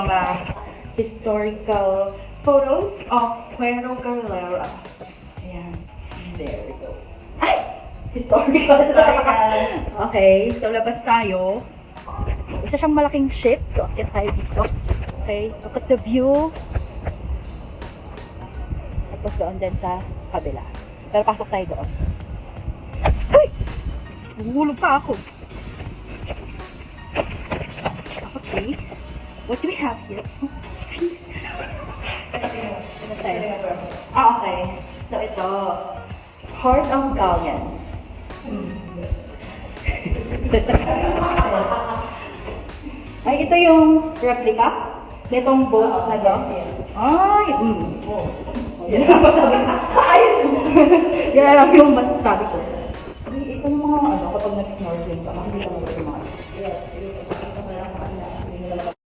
mga historical photos of Puerto Galera. Ayan. There we go. Ay! Historical. Okay, so labas tayo. Isa siyang malaking ship. So, akit tayo dito. Okay, look at the view. Tapos doon din sa kabila. Pero pasok tayo doon. Uy! Bumulog pa ako. Okay. What do we have here? Ano tayo? Okay. So ito. Heart of Galleon. Ay, ito yung replica? Nitong boat na to? Ay, yan ang masasabi ko. Ay! Yan lang yung masasabi ko. Ito yung mga kapag nag-snorkeling ka, hindi ka